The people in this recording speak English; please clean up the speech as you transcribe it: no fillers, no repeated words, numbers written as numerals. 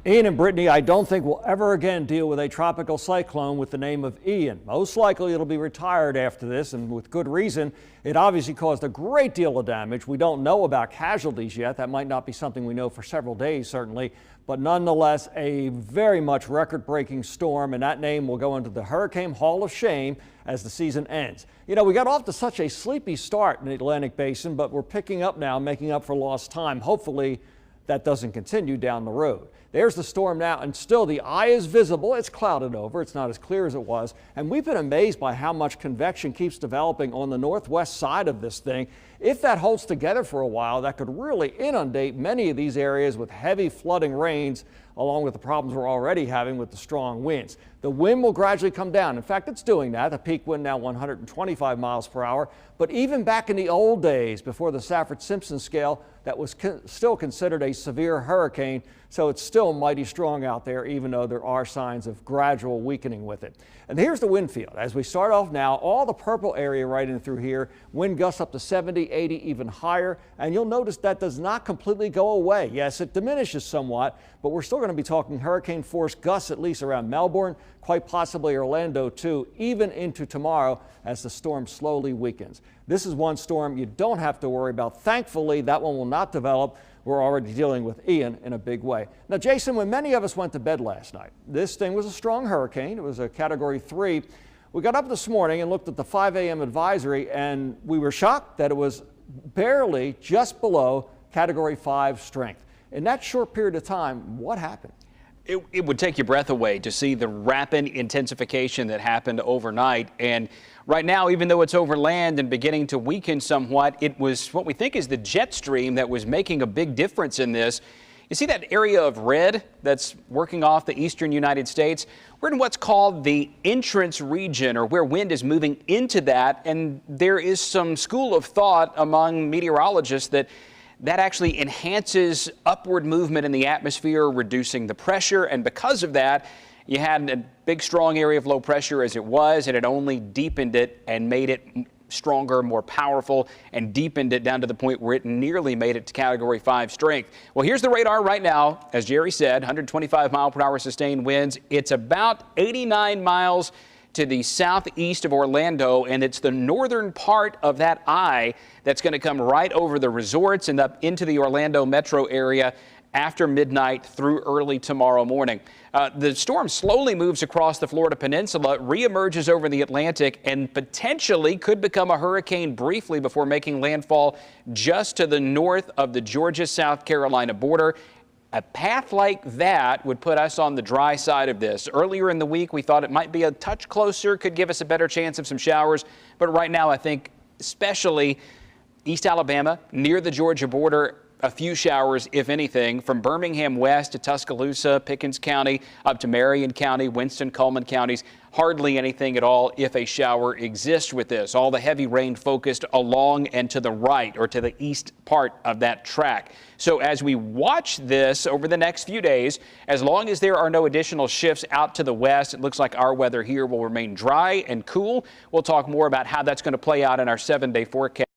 Ian and Brittany, I don't think we'll ever again deal with a tropical cyclone with the name of Ian. Most likely it'll be retired after this, and with good reason. It obviously caused a great deal of damage. We don't know about casualties yet. That might not be something we know for several days, certainly. But nonetheless, a very much record-breaking storm, and that name will go into the Hurricane Hall of Shame as the season ends. You know, we got off to such a sleepy start in the Atlantic Basin, but we're picking up now, making up for lost time. Hopefully that doesn't continue down the road. There's the storm now, and still the eye is visible. It's clouded over. It's not as clear as it was. And we've been amazed by how much convection keeps developing on the northwest side of this thing. If that holds together for a while, that could really inundate many of these areas with heavy flooding rains, along with the problems we're already having with the strong winds. The wind will gradually come down. In fact, it's doing that. The peak wind now 125 miles per hour. But even back in the old days, before the Safford-Simpson scale, that was still considered a severe hurricane. So it's still mighty strong out there, even though there are signs of gradual weakening with it. And here's the wind field. As we start off now, all the purple area right in through here, wind gusts up to 70, 80, even higher. And you'll notice that does not completely go away. Yes, it diminishes somewhat, but we're still going to be talking hurricane force gusts at least around Melbourne, quite possibly Orlando too, even into tomorrow as the storm slowly weakens. This is one storm you don't have to worry about. Thankfully, that one will not develop. We're already dealing with Ian in a big way. Now, Jason, when many of us went to bed last night, this thing was a strong hurricane. It was a Category 3. We got up this morning and looked at the 5 a.m. advisory, and we were shocked that it was barely just below Category 5 strength. In that short period of time, what happened? It would take your breath away to see the rapid intensification that happened overnight. And right now, even though it's over land and beginning to weaken somewhat, it was what we think is the jet stream that was making a big difference in this. You see that area of red that's working off the eastern United States? We're in what's called the entrance region, or where wind is moving into that. And there is some school of thought among meteorologists that actually enhances upward movement in the atmosphere, reducing the pressure. And because of that, you had a big, strong area of low pressure as it was, and it only deepened it and made it stronger, more powerful, and deepened it down to the point where it nearly made it to Category 5 strength. Well, here's the radar right now. As Jerry said, 125 mile per hour sustained winds. It's about 89 miles to the southeast of Orlando, and it's the northern part of that eye that's going to come right over the resorts and up into the Orlando metro area after midnight through early tomorrow morning. The storm slowly moves across the Florida Peninsula, reemerges over the Atlantic, and potentially could become a hurricane briefly before making landfall just to the north of the Georgia-South Carolina border. A path like that would put us on the dry side of this. Earlier in the week, we thought it might be a touch closer, could give us a better chance of some showers. But right now, I think especially East Alabama, near the Georgia border, a few showers, if anything, from Birmingham west to Tuscaloosa, Pickens County, up to Marion County, Winston, Coleman counties. Hardly anything at all if a shower exists with this. All the heavy rain focused along and to the right, or to the east part of that track. So as we watch this over the next few days, as long as there are no additional shifts out to the west, it looks like our weather here will remain dry and cool. We'll talk more about how that's going to play out in our 7-day forecast.